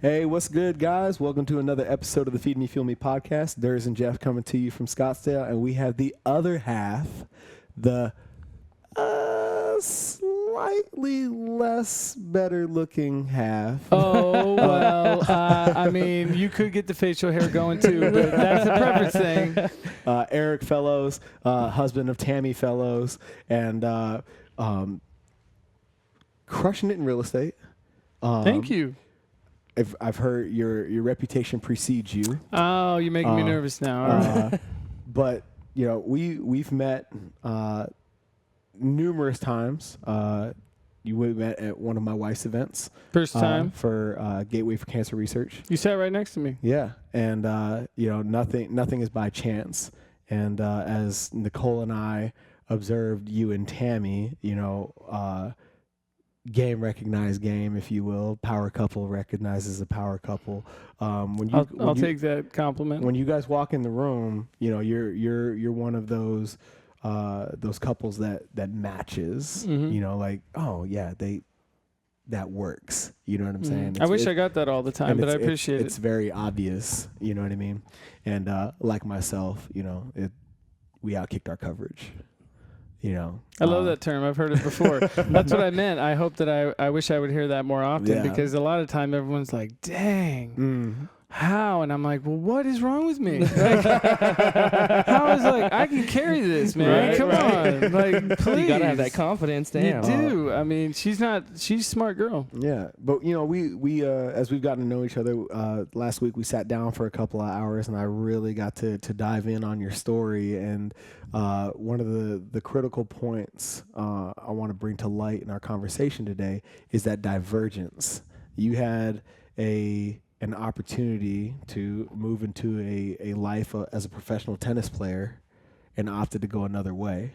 Hey, what's good, guys? Welcome to another episode of the Feed Me, Fuel Me podcast. Durs and Jeff coming to you from Scottsdale, and we have the other half, the slightly less better looking half. Oh, well, I mean, you could get the facial hair going too, but that's a preference thing. Eric Fellows, husband of Tammy Fellows, and crushing it in real estate. Thank you. I've heard your reputation precedes you. Oh, you're making me nervous now. All right. But, you know, we've met numerous times. We met at one of my wife's events. First time. For Gateway for Cancer Research. You sat right next to me. Yeah. And, you know, nothing is by chance. And as Nicole and I observed you and Tammy, you know, game recognized game, if you will. Power couple recognizes a power couple. I'll take that compliment. When you guys walk in the room, you know, you're one of those couples that matches. Mm-hmm. You know, like, oh yeah, that works. You know what I'm saying? I wish I got that all the time, but I appreciate it. It's very obvious. You know what I mean? And like myself, you know, we outkicked our coverage. You know, I love that term. I've heard it before. That's what I meant. I hope that I wish I would hear that more often because a lot of time everyone's like, dang, how? And I'm like, well, what is wrong with me? Like, how is I can carry this, man. Right, Come on. Like, please. You got to have that confidence. Damn. You do. I mean, she's a smart girl. Yeah. But, you know, we as we've gotten to know each other, last week we sat down for a couple of hours and I really got to dive in on your story. And one of the critical points I want to bring to light in our conversation today is that divergence. You had an opportunity to move into a life as a professional tennis player and opted to go another way.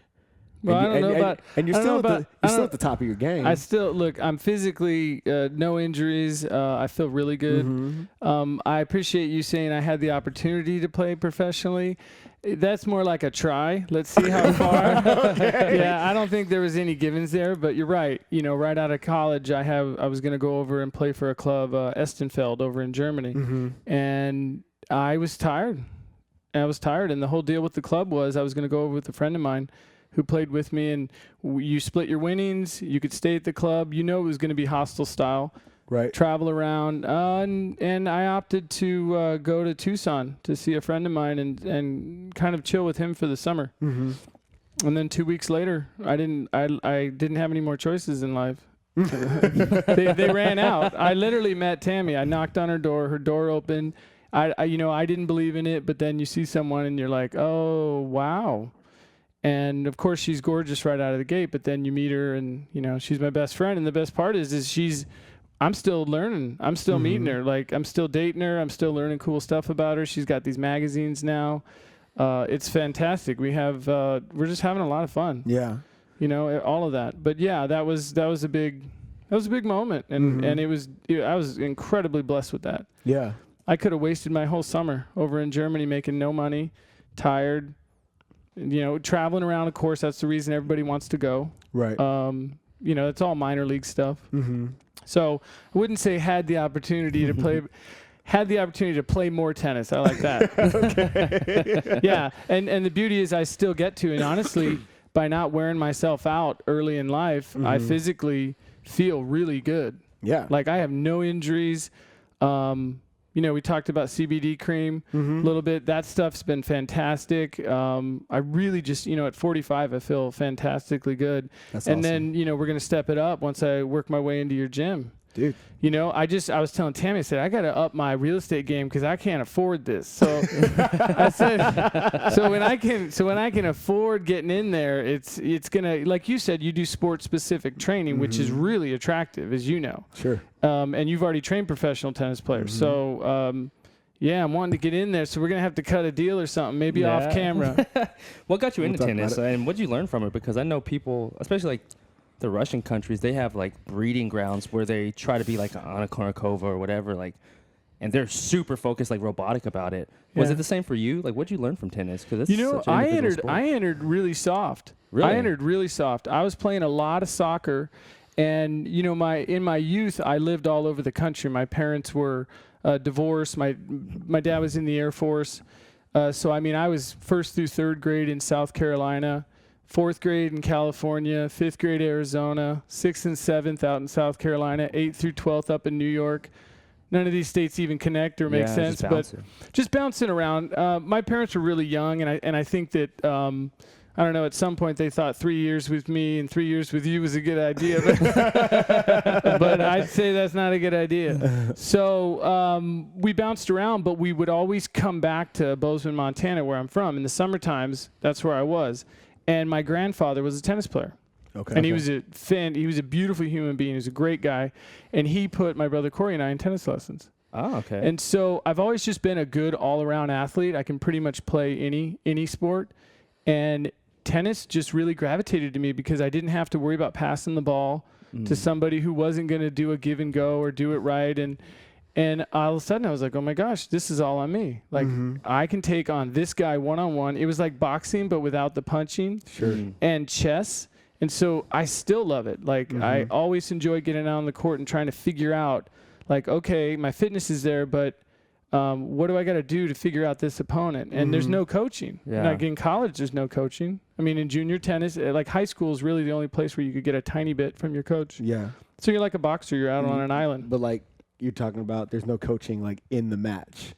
Well, I don't know about... And you're still at the top of your game. I'm physically, no injuries. I feel really good. Mm-hmm. I appreciate you saying I had the opportunity to play professionally. That's more like a try. Let's see how far. Okay. Yeah, I don't think there was any givens there, but you're right. You know, right out of college, I was going to go over and play for a club, Estenfeld, over in Germany. Mm-hmm. And I was tired. And the whole deal with the club was I was going to go over with a friend of mine who played with me, and you split your winnings. You could stay at the club. You know it was going to be hostile style. Right. Travel around. And I opted to go to Tucson to see a friend of mine and kind of chill with him for the summer. Mm-hmm. And then 2 weeks later, I didn't have any more choices in life. they ran out. I literally met Tammy. I knocked on her door opened. I didn't believe in it, but then you see someone and you're like, oh, wow. And of course she's gorgeous right out of the gate, but then you meet her and, you know, she's my best friend. And the best part is I'm still learning. I'm still meeting her. Like, I'm still dating her. I'm still learning cool stuff about her. She's got these magazines now. It's fantastic. We're just having a lot of fun. Yeah. You know, all of that. But yeah, that was a big moment. And, and I was incredibly blessed with that. Yeah. I could have wasted my whole summer over in Germany making no money, tired, you know, traveling around. Of course, that's the reason everybody wants to go. Right. You know, it's all minor league stuff. Mm-hmm. So I wouldn't say had the opportunity to play more tennis. I like that. Okay. Yeah. And the beauty is I still get to, and honestly, by not wearing myself out early in life, I physically feel really good. Yeah. Like I have no injuries. You know, we talked about CBD cream a little bit. That stuff's been fantastic. I really just, you know, at 45, I feel fantastically good. That's and awesome. then, you know, we're going to step it up once I work my way into your gym. Dude. You know, I was telling Tammy, I said, I got to up my real estate game because I can't afford this. So I said, so when I can afford getting in there, it's going to, like you said, you do sport specific training, which is really attractive, as you know. Sure. And you've already trained professional tennis players. So, yeah, I'm wanting to get in there. So we're going to have to cut a deal or something, maybe off camera. What got you into talk tennis about it. and what did you learn from it? Because I know people, especially like the Russian countries, they have like breeding grounds where they try to be like Anna Kournikova or whatever, like, and they're super focused, like robotic about it. Was Yeah. it the same for you? Like, what did you learn from tennis? Because You know, I entered really soft. Really? I entered really soft. I was playing a lot of soccer, And, you know, in my youth, I lived all over the country. My parents were divorced. My dad was in the Air Force. So, I mean, I was 1st through 3rd grade in South Carolina, 4th grade in California, 5th grade Arizona, 6th and 7th out in South Carolina, 8th through 12th up in New York. None of these states even connect or make sense, but just bouncing around. My parents were really young, and I think that, I don't know, at some point they thought 3 years with me and 3 years with you was a good idea, but I'd say that's not a good idea. So we bounced around, but we would always come back to Bozeman, Montana, where I'm from. In the summer times, that's where I was. And my grandfather was a tennis player. Okay. And he was a beautiful human being. He was a great guy. And he put my brother Corey and I in tennis lessons. Oh, okay. And so I've always just been a good all-around athlete. I can pretty much play any sport. And tennis just really gravitated to me because I didn't have to worry about passing the ball to somebody who wasn't going to do a give and go or do it right. And all of a sudden I was like, oh my gosh, this is all on me. Like I can take on this guy one-on-one. It was like boxing, but without the punching. Sure. And chess. And so I still love it. Like I always enjoy getting out on the court and trying to figure out, like, okay, my fitness is there, but what do I got to do to figure out this opponent? And there's no coaching. Yeah. Like in college, there's no coaching. I mean, in junior tennis, like high school is really the only place where you could get a tiny bit from your coach. Yeah. So you're like a boxer. You're out on an island. But like you're talking about, there's no coaching like in the match.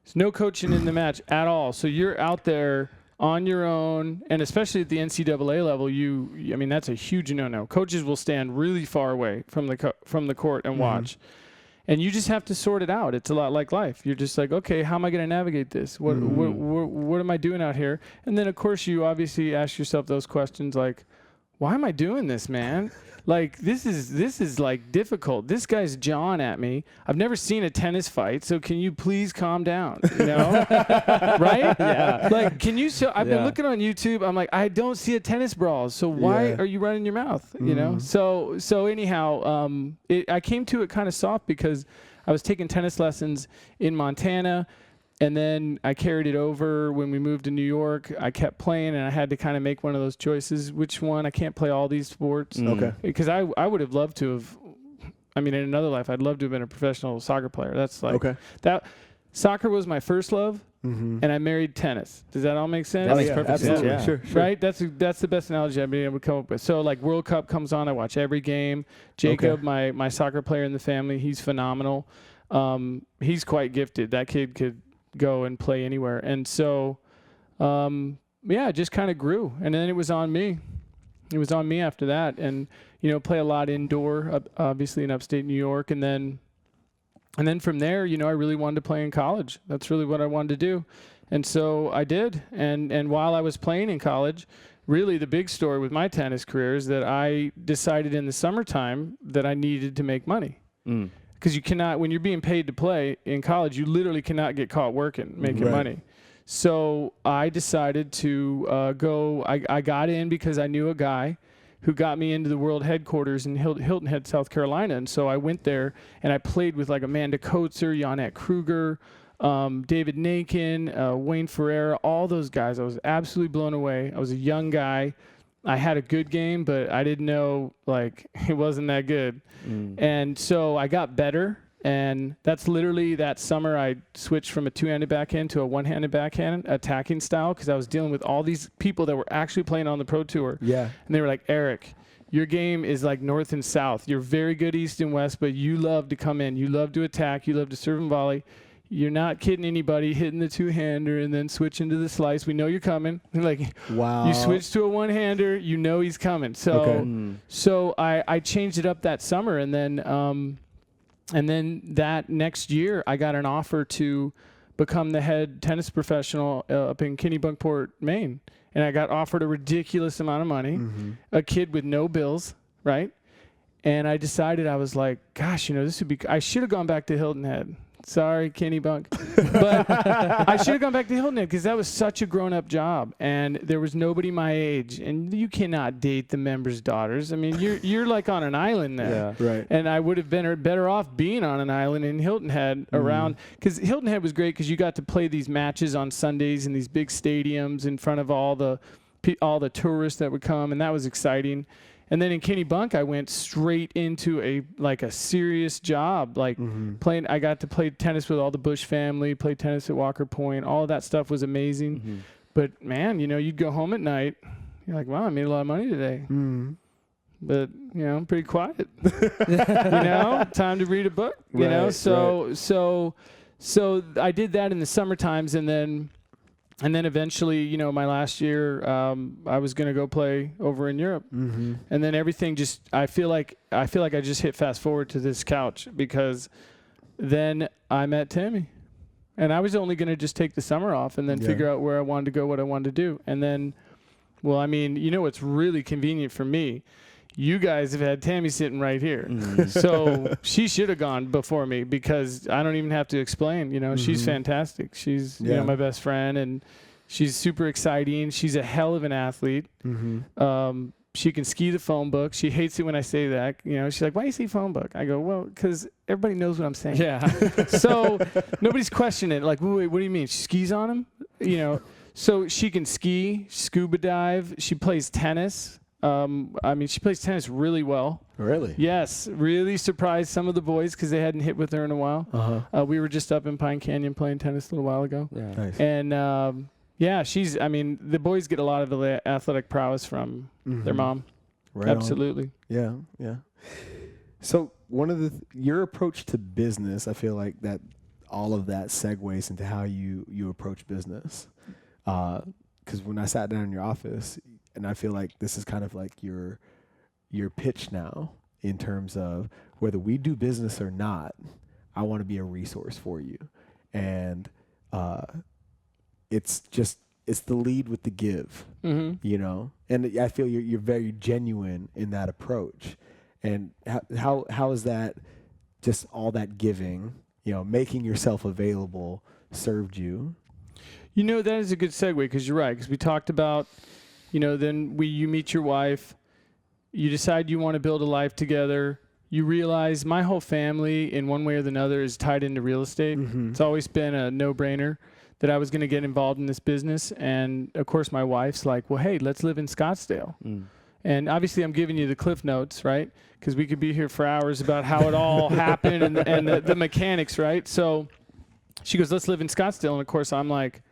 There's no coaching in the match at all. So you're out there on your own, and especially at the NCAA level, I mean, that's a huge no-no. Coaches will stand really far away from the court and watch. And you just have to sort it out. It's a lot like life. You're just like, okay, how am I going to navigate this? What am I doing out here? And then, of course, you obviously ask yourself those questions like, why am I doing this, man? Like, this is like difficult. This guy's jawing at me. I've never seen a tennis fight, so can you please calm down? You know, right? Yeah. Like, can you? So I've been looking on YouTube. I'm like, I don't see a tennis brawl. So why are you running your mouth? You know. So anyhow, I came to it kind of soft because I was taking tennis lessons in Montana. And then I carried it over when we moved to New York. I kept playing, and I had to kind of make one of those choices. Which one? I can't play all these sports. Okay. Because I would have loved to have, I mean, in another life, I'd love to have been a professional soccer player. That's like, soccer was my first love, and I married tennis. Does that all make sense? That makes perfect sense. Absolutely. Yeah. Sure. Right? That's the best analogy I've been able to come up with. So, like, World Cup comes on, I watch every game. Jacob, my soccer player in the family, he's phenomenal. He's quite gifted. That kid could go and play anywhere. And so, it just kind of grew. And then it was on me. It was on me after that. And, you know, play a lot indoor, obviously in upstate New York. And then from there, you know, I really wanted to play in college. That's really what I wanted to do. And so I did. And while I was playing in college, really the big story with my tennis career is that I decided in the summertime that I needed to make money. Because you cannot, when you're being paid to play in college, you literally cannot get caught making money. So I decided to go. I got in because I knew a guy who got me into the world headquarters in Hilton Head, South Carolina. And so I went there and I played with like Amanda Coetzer, Yonette Kruger, David Nakin, Wayne Ferreira, all those guys. I was absolutely blown away. I was a young guy. I had a good game, but I didn't know, like, it wasn't that good. And so I got better, and that's literally that summer I switched from a two-handed backhand to a one-handed backhand attacking style because I was dealing with all these people that were actually playing on the pro tour. Yeah. And they were like, Eric, your game is like north and south. You're very good east and west, but you love to come in. You love to attack. You love to serve and volley. You're not kidding anybody, hitting the two-hander and then switching to the slice. We know you're coming. Like, wow. You switch to a one-hander, you know he's coming. So, so I changed it up that summer, and then that next year I got an offer to become the head tennis professional up in Kennebunkport, Maine, and I got offered a ridiculous amount of money, a kid with no bills, right? And I decided, I was like, gosh, you know, this would be. I should have gone back to Hilton Head. Sorry, Kenny Bunk. But I should have gone back to Hilton Head because that was such a grown-up job, and there was nobody my age. And you cannot date the members' daughters. I mean, you're like on an island there. Yeah. Right. And I would have been better off being on an island in Hilton Head around, because Hilton Head was great because you got to play these matches on Sundays in these big stadiums in front of all the tourists that would come, and that was exciting. And then in Kennebunk, I went straight into a serious job, like playing. I got to play tennis with all the Bush family, play tennis at Walker Point. All of that stuff was amazing. But man, you'd go home at night. You're like, wow, I made a lot of money today. But I'm pretty quiet. Time to read a book. So I did that in the summer times, and then eventually, my last year, I was gonna go play over in Europe, and then everything just. I feel like I just hit fast forward to this couch, because then I met Tammy, and I was only gonna just take the summer off and then figure out where I wanted to go, what I wanted to do, and then, well, I mean, what's really convenient for me. You guys have had Tammy sitting right here. So she should have gone before me, because I don't even have to explain. She's fantastic. She's my best friend, and she's super exciting. She's a hell of an athlete. She can ski the phone book. She hates it when I say that. She's like, why do you say phone book? I go, well, because everybody knows what I'm saying. Yeah. So nobody's questioning it. Like, wait, what do you mean? She skis on them? So she can ski, scuba dive. She plays tennis. She plays tennis really well. Really? Yes. Really surprised some of the boys, because they hadn't hit with her in a while. We were just up in Pine Canyon playing tennis a little while ago. Yeah. Nice. And, the boys get a lot of the athletic prowess from their mom. Right. Absolutely. On. Yeah. So one of your approach to business, I feel like that all of that segues into how you approach business. Because when I sat down in your office, and I feel like this is kind of like your pitch now, in terms of whether we do business or not, I want to be a resource for you. And it's the lead with the give, And I feel you're very genuine in that approach. And how is that, just all that giving, making yourself available, served you? That is a good segue, because you're right. Because we talked about, then you meet your wife, you decide you want to build a life together. You realize my whole family, in one way or another, is tied into real estate. It's always been a no-brainer that I was going to get involved in this business. And of course, my wife's like, well, hey, let's live in Scottsdale. And obviously, I'm giving you the cliff notes, right? Because we could be here for hours about how it all happened and the mechanics, right? So she goes, let's live in Scottsdale. And of course, I'm like,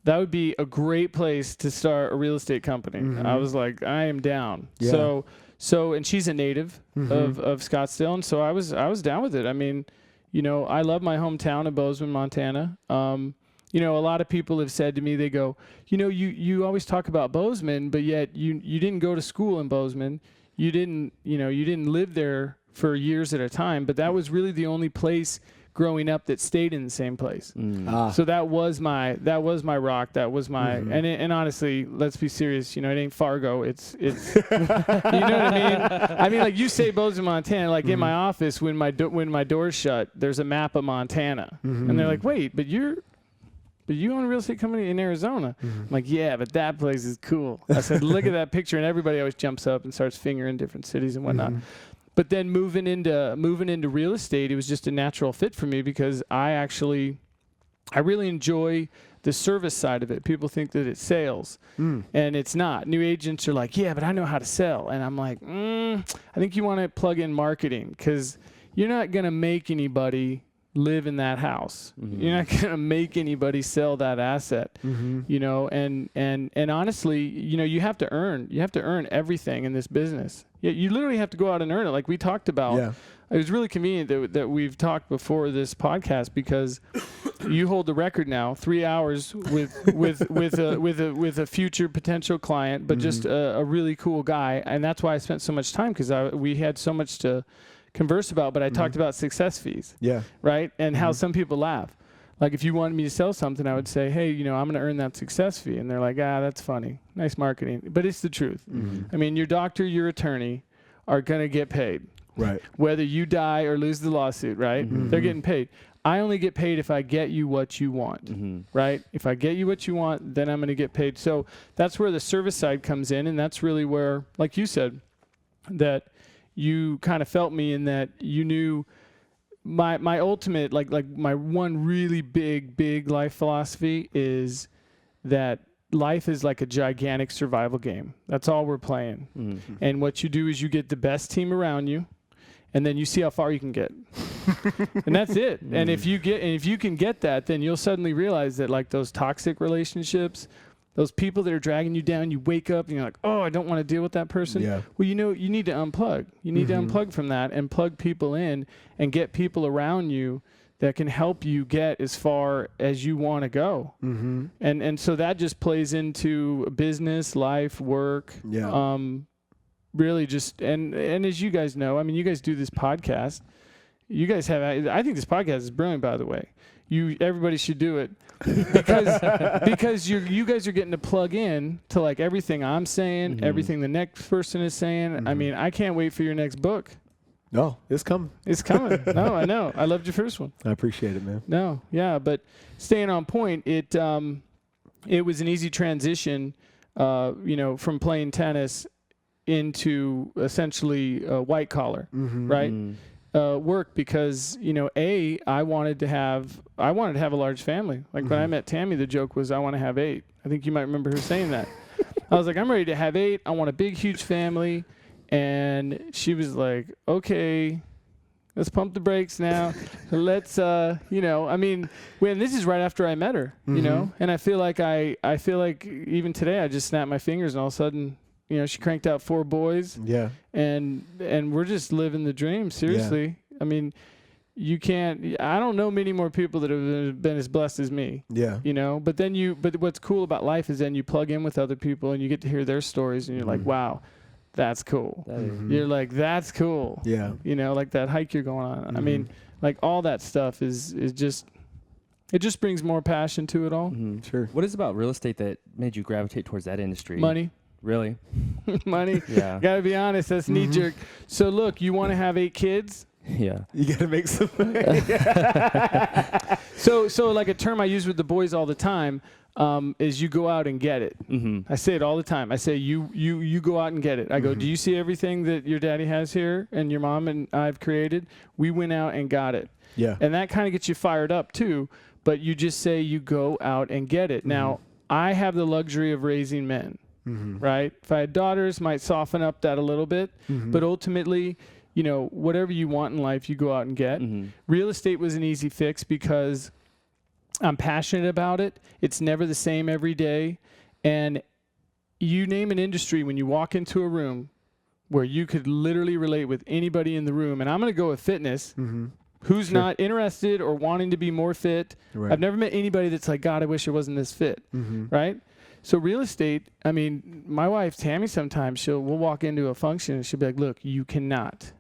that would be a great place to start a real estate company. I was like, I am down. Yeah. So, and she's a native of Scottsdale, and so I was down with it. I mean, I love my hometown of Bozeman, Montana. A lot of people have said to me, they go, you always talk about Bozeman, but yet you didn't go to school in Bozeman. You didn't live there for years at a time, but that was really the only place growing up that stayed in the same place. So that was my rock. That was my, and honestly, let's be serious. It ain't Fargo. It's you know what I mean? I mean, like, you say Bozeman, Montana, like in my office, when my door's shut, there's a map of Montana. And they're like, wait, but you own a real estate company in Arizona. I'm like, yeah, but that place is cool. I said, look at that picture. And everybody always jumps up and starts fingering different cities and whatnot. But then moving into real estate, it was just a natural fit for me, because I really enjoy the service side of it. People think that it's sales, and it's not. New agents are like, yeah, but I know how to sell. And I'm like, I think you want to plug in marketing, because you're not going to make anybody live in that house. You're not going to make anybody sell that asset, and honestly, you have to earn everything in this business. You literally have to go out and earn it, like we talked about. Yeah. It was really convenient that we've talked before this podcast, because you hold the record now, 3 hours with a future potential client, but just a really cool guy, and that's why I spent so much time, because we had so much to converse about. But I talked about success fees, right, and how some people laugh. Like, if you wanted me to sell something, I would say, hey, I'm going to earn that success fee. And they're like, that's funny. Nice marketing. But it's the truth. I mean, your doctor, your attorney are going to get paid. Right. Whether you die or lose the lawsuit, right? They're getting paid. I only get paid if I get you what you want, right? If I get you what you want, then I'm going to get paid. So that's where the service side comes in. And that's really where, like you said, that you kind of felt me in that you knew my ultimate, like my one really big life philosophy is that life is like a gigantic survival game. That's all we're playing. Mm-hmm. And what you do is you get the best team around you, and then you see how far you can get. And that's it. And if you can get that, then you'll suddenly realize that like those toxic relationships, those people that are dragging you down, you wake up and you're like, oh, I don't want to deal with that person. Yeah. Well, you need to unplug. You need to unplug from that and plug people in and get people around you that can help you get as far as you want to go. Mm-hmm. And so that just plays into business, life, work. Yeah. Really just, and as you guys know, I mean, you guys do this podcast. You guys have, I think this podcast is brilliant, by the way. Everybody should do it because you guys are getting to plug in to like everything I'm saying, everything the next person is saying. I mean, I can't wait for your next book. No, it's coming. It's coming. No, I know. I loved your first one. I appreciate it, man. No, yeah, but staying on point, it was an easy transition, from playing tennis into essentially white collar, right? Work because I wanted to have a large family. Like when I met Tammy, the joke was I want to have 8. I think you might remember her saying that. I was like, I'm ready to have 8. I want a big, huge family. And she was like, okay, let's pump the brakes now. Let's, I mean, when this is right after I met her, and I feel like even today I just snapped my fingers and all of a sudden, she cranked out 4 boys. Yeah. And we're just living the dream. Seriously. Yeah. I mean, I don't know many more people that have been as blessed as me. Yeah. But what's cool about life is then you plug in with other people and you get to hear their stories and you're like, wow, that's cool. You're like, that's cool. Yeah. Like that hike you're going on. I mean, like all that stuff is just, it just brings more passion to it all. Sure. What is it about real estate that made you gravitate towards that industry? Money. Really? Money. Yeah. Gotta be honest. That's knee jerk. So look, you want to have 8 kids? Yeah. You gotta make some money. So like a term I use with the boys all the time is you go out and get it. I say it all the time. I say you go out and get it. I go, do you see everything that your daddy has here and your mom and I've created? We went out and got it. Yeah. And that kind of gets you fired up too. But you just say you go out and get it. Now I have the luxury of raising men. Right? If I had daughters, might soften up that a little bit. But ultimately, whatever you want in life, you go out and get. Real estate was an easy fix because I'm passionate about it. It's never the same every day. And you name an industry when you walk into a room where you could literally relate with anybody in the room. And I'm going to go with fitness. Who's not interested or wanting to be more fit. Right. I've never met anybody that's like, God, I wish I wasn't this fit. Right? So real estate, I mean, my wife, Tammy, sometimes we'll walk into a function and she'll be like, look, you cannot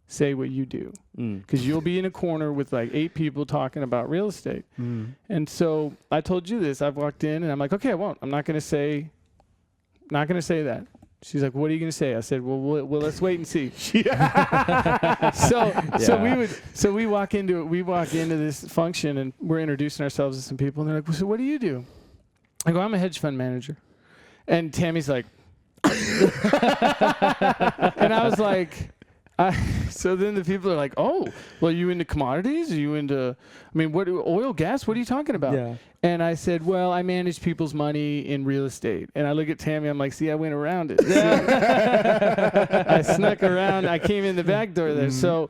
say what you do because you'll be in a corner with like 8 people talking about real estate. And so I told you this. I've walked in and I'm like, okay, I won't. I'm not going to say that. She's like, what are you going to say? I said, well, let's wait and see. So we walk into this function and we're introducing ourselves to some people and they're like, well, so what do you do? I go, I'm a hedge fund manager. And Tammy's like, and I was like, so then the people are like, oh, well, are you into commodities? Are you into, oil, gas? What are you talking about? Yeah. And I said, well, I manage people's money in real estate. And I look at Tammy, I'm like, see, I went around it. I snuck around. I came in the back door there. So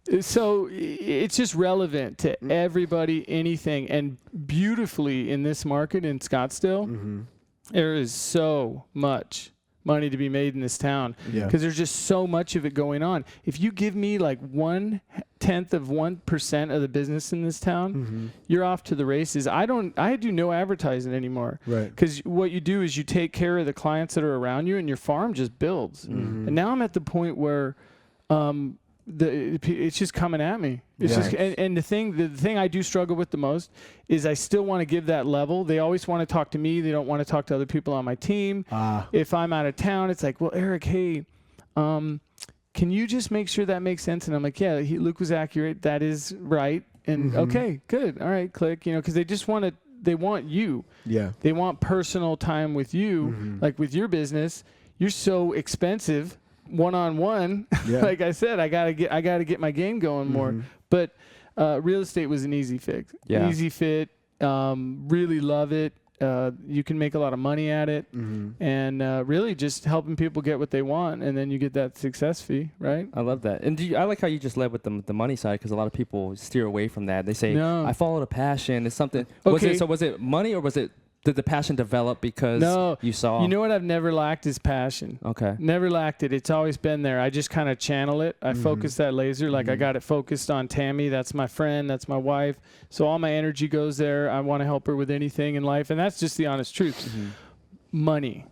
it's just relevant to everybody, anything. And beautifully in this market in Scottsdale, there is so much money to be made in this town because there's just so much of it going on. If you give me like 1/10 of 1% of the business in this town, you're off to the races. I do no advertising anymore. Right. Because what you do is you take care of the clients that are around you and your farm just builds. And now I'm at the point where it's just coming at me. It's just, and the thing I do struggle with the most is I still want to give that level. They always want to talk to me. They don't want to talk to other people on my team. If I'm out of town, it's like, well, Eric, hey, can you just make sure that makes sense? And I'm like, yeah, Luke was accurate. That is right. And okay, good. All right, click. Because they just they want you. Yeah. They want personal time with you. Like with your business, you're so expensive. One-on-one, like I said, I gotta get my game going more. But real estate was an easy fix, easy fit. Really love it. You can make a lot of money at it, and really just helping people get what they want, and then you get that success fee, right? I love that. And I like how you just led with the money side, because a lot of people steer away from that. They say, No. I followed a passion. It's something. Okay. Was it money, or did the passion develop because you saw? You know what I've never lacked is passion. Okay. Never lacked it. It's always been there. I just kind of channel it. I focus that laser. Like I got it focused on Tammy. That's my friend. That's my wife. So all my energy goes there. I want to help her with anything in life. And that's just the honest truth. Money.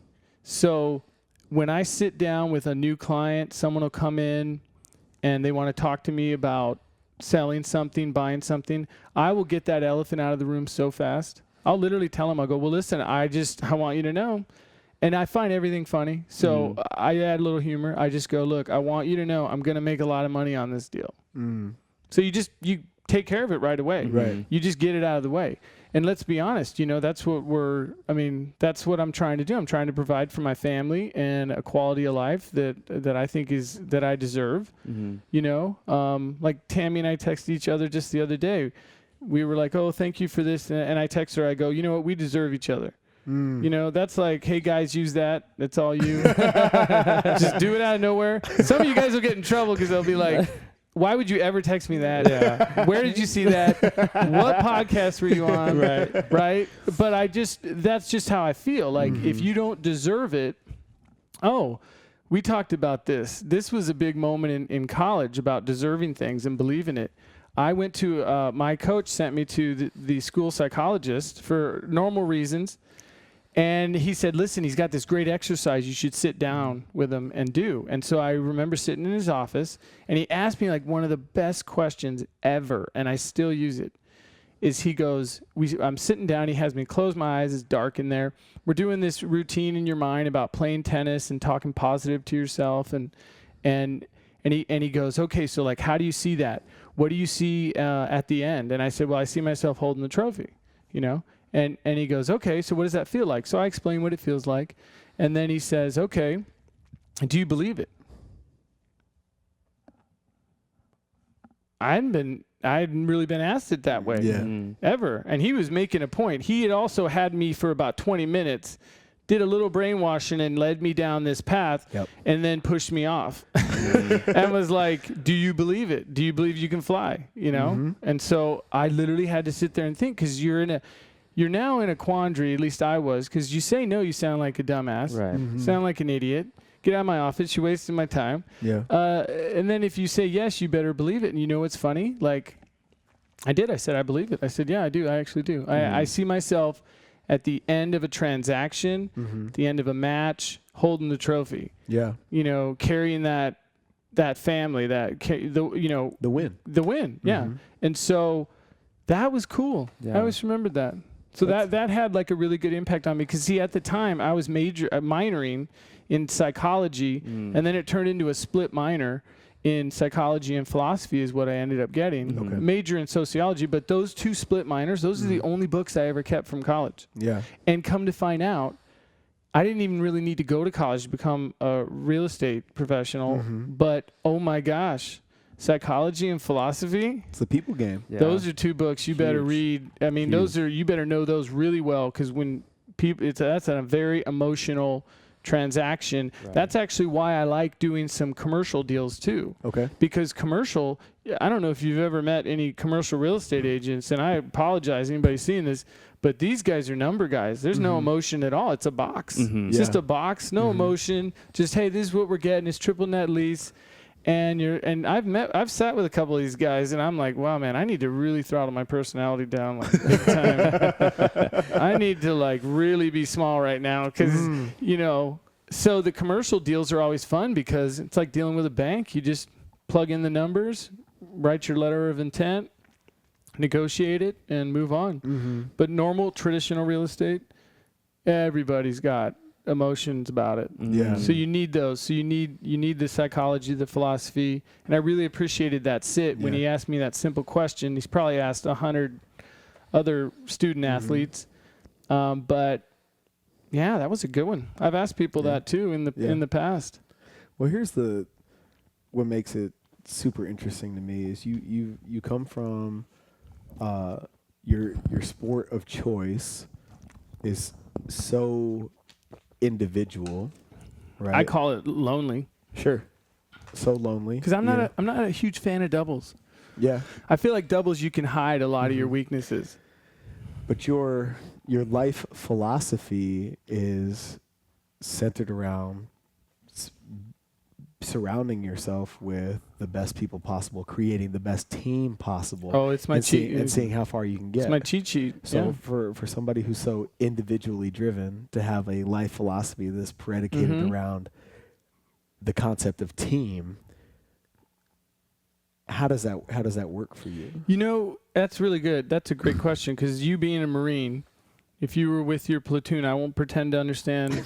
So when I sit down with a new client, someone will come in and they want to talk to me about selling something, buying something. I will get that elephant out of the room so fast. I'll literally tell them, I'll go, well, listen, I want you to know. And I find everything funny. So I add a little humor. I just go, look, I want you to know I'm going to make a lot of money on this deal. So you take care of it right away. Right. You just get it out of the way. And let's be honest, that's what that's what I'm trying to do. I'm trying to provide for my family and a quality of life that I think that I deserve. Like Tammy and I texted each other just the other day. We were like, oh, thank you for this. And I text her, I go, you know what? We deserve each other. That's like, hey, guys, use that. That's all you. Just do it out of nowhere. Some of you guys will get in trouble because they'll be like, why would you ever text me that? Yeah. Where did you see that? What podcast were you on? Right. But that's just how I feel. Like, if you don't deserve it, we talked about this. This was a big moment in college about deserving things and believing it. I went to, my coach sent me to the school psychologist for normal reasons. And he said, listen, he's got this great exercise you should sit down with him and do. And so I remember sitting in his office, and he asked me like one of the best questions ever, and I still use it, is he goes, I'm sitting down, he has me close my eyes, it's dark in there. We're doing this routine in your mind about playing tennis and talking positive to yourself. And he goes, okay, so like, how do you see that? What do you see at the end? And I said, well, I see myself holding the trophy, And he goes, okay, so what does that feel like? So I explain what it feels like. And then he says, okay, do you believe it? I hadn't really been asked it that way ever. And he was making a point. He had also had me for about 20 minutes, did a little brainwashing and led me down this path and then pushed me off and was like, do you believe it? Do you believe you can fly? And so I literally had to sit there and think, because you're now in a quandary, at least I was, because you say no, you sound like a dumbass, sound like an idiot. Get out of my office, you're wasting my time. And then if you say yes, you better believe it. And you know what's funny? Like, I said, I believe it. I said, yeah, I do. I actually do. I see myself at the end of a transaction, the end of a match, holding the trophy. Carrying that family, the win. The win, And so that was cool. I always remembered that. So that had like a really good impact on me, because at the time I was minoring in psychology, and then it turned into a split minor in psychology and philosophy is what I ended up getting. Major in sociology, but those two split minors, those are the only books I ever kept from college. And come to find out, I didn't even really need to go to college to become a real estate professional, but oh my gosh, psychology and philosophy. It's the people game. Those are two books you better read. I mean, you better know those really well, because when people, that's a very emotional transaction. That's actually why I like doing some commercial deals too. Because commercial, I don't know if you've ever met any commercial real estate agents, and I apologize anybody seeing this, but these guys are number guys. There's no emotion at all. It's a box. It's just a box, no emotion. Just, hey, this is what we're getting. It's triple net lease. And I've sat with a couple of these guys, and I'm like, wow, man, I need to really throttle my personality down like big time. I need to like really be small right now, because so the commercial deals are always fun, because it's like dealing with a bank. You just plug in the numbers, write your letter of intent, negotiate it, and move on. But normal traditional real estate, everybody's got emotions about it. So you need those. So you need the psychology, the philosophy. And I really appreciated that sit when he asked me that simple question. He's probably asked 100 other student athletes. But yeah, that was a good one. I've asked people that too in the past. Well, here's what makes it super interesting to me is you come from your sport of choice, is so individual, right? I call it lonely Sure. So lonely. because I'm not a huge fan of doubles. Yeah. I feel like doubles you can hide a lot of your weaknesses. But your life philosophy is centered around surrounding yourself with the best people possible, creating the best team possible. Oh, it's my cheat and seeing how far you can get. It's my cheat sheet. So for somebody who's so individually driven to have a life philosophy that's predicated around the concept of team, how does that work for you? You know, that's really good. That's a great question because you being a Marine, if you were with your platoon, I won't pretend to understand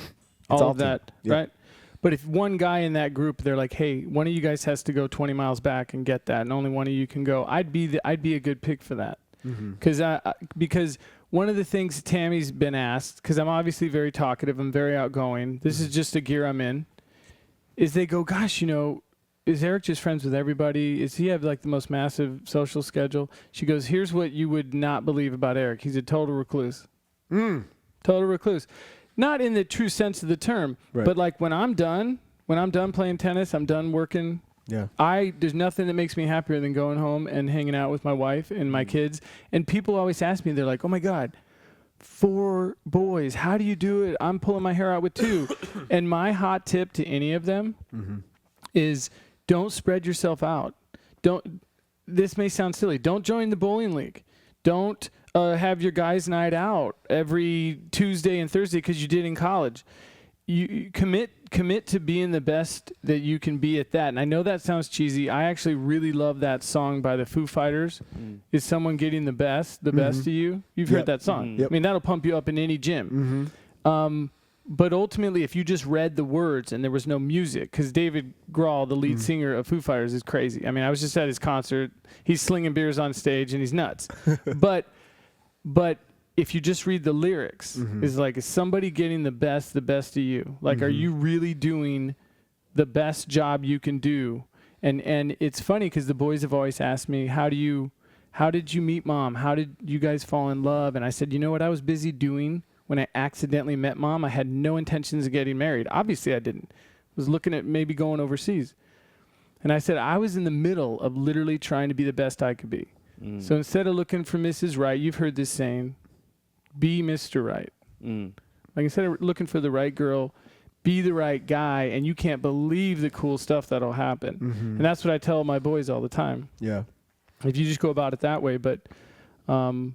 all of that, right? But if one guy in that group, they're like, hey, one of you guys has to go 20 miles back and get that, and only one of you can go, I'd be a good pick for that. Because one of the things Tammy's been asked, because I'm obviously very talkative, I'm very outgoing, this is just a gear I'm in, is they go, gosh, you know, is Eric just friends with everybody? Does he have like the most massive social schedule? She goes, here's what you would not believe about Eric. He's a total recluse. Total recluse. Not in the true sense of the term, but like when I'm done playing tennis, I'm done working. Yeah. There's nothing that makes me happier than going home and hanging out with my wife and my kids. And people always ask me, they're like, oh my God, 4 boys, how do you do it? I'm pulling my hair out with 2. And my hot tip to any of them is don't spread yourself out. This may sound silly. Don't join the bowling league. Don't have your guys' night out every Tuesday and Thursday because you did in college. You commit to being the best that you can be at that. And I know that sounds cheesy. I actually really love that song by the Foo Fighters. Is someone getting the best of you? You've heard that song. I mean, that'll pump you up in any gym. But ultimately, if you just read the words and there was no music, because David Grohl, the lead singer of Foo Fighters, is crazy. I mean, I was just at his concert. He's slinging beers on stage and he's nuts. But if you just read the lyrics, is like, is somebody getting the best of you? Like, are you really doing the best job you can do? And it's funny because the boys have always asked me, how did you meet Mom? How did you guys fall in love? And I said, you know what I was busy doing when I accidentally met Mom? I had no intentions of getting married. Obviously, I didn't. I was looking at maybe going overseas. And I said, I was in the middle of literally trying to be the best I could be. So instead of looking for Mrs. Right, you've heard this saying, be Mr. Right. Like instead of looking for the right girl, be the right guy, and you can't believe the cool stuff that'll happen. And that's what I tell my boys all the time. Yeah. If you just go about it that way. But, I mean,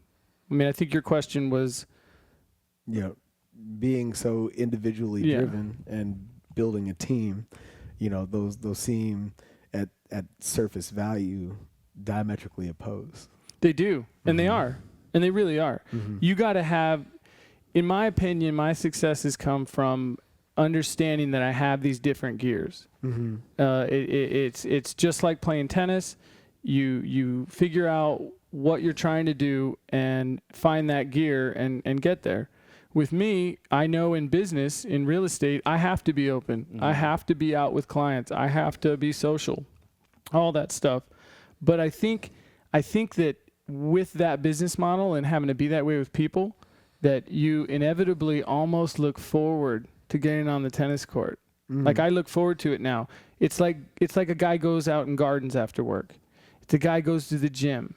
I think your question was, being so individually driven and building a team, those seem at surface value diametrically opposed. They do, and they are, and they really are. You got to have, in my opinion, my success has come from understanding that I have these different gears. It's just like playing tennis. You figure out what you're trying to do and find that gear and get there. With me, I know in business, in real estate, I have to be open. I have to be out with clients. I have to be social, all that stuff. But I think that with that business model and having to be that way with people, that you inevitably almost look forward to getting on the tennis court. Like I look forward to it now. It's like a guy goes out and gardens after work. It's a guy goes to the gym.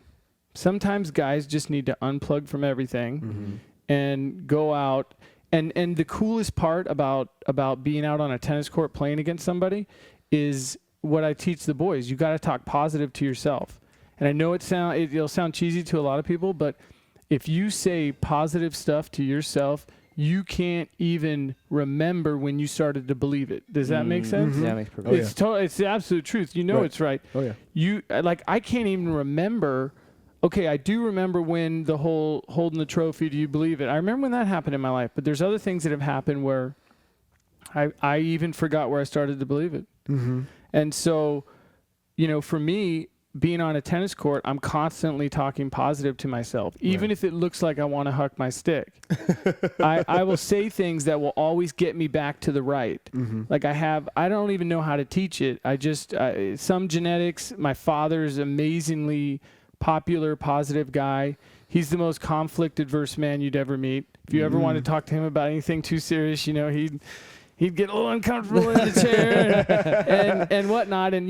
Sometimes guys just need to unplug from everything and go out. And the coolest part about being out on a tennis court playing against somebody is what I teach the boys. You got to talk positive to yourself. And I know it'll sound cheesy to a lot of people, but if you say positive stuff to yourself, you can't even remember when you started to believe it. Does that make sense? Yeah, it makes perfect sense. It's the absolute truth. You know it's right. Oh yeah. I can't even remember. Okay, I do remember when the whole holding the trophy, do you believe it? I remember when that happened in my life, but there's other things that have happened where I even forgot where I started to believe it. And so, for me, being on a tennis court, I'm constantly talking positive to myself. Even if it looks like I want to huck my stick, I will say things that will always get me back to the right. Like I don't even know how to teach it. Some genetics, my father's amazingly popular, positive guy. He's the most conflict-adverse man you'd ever meet. If you ever want to talk to him about anything too serious, he'd get a little uncomfortable in the chair and whatnot. And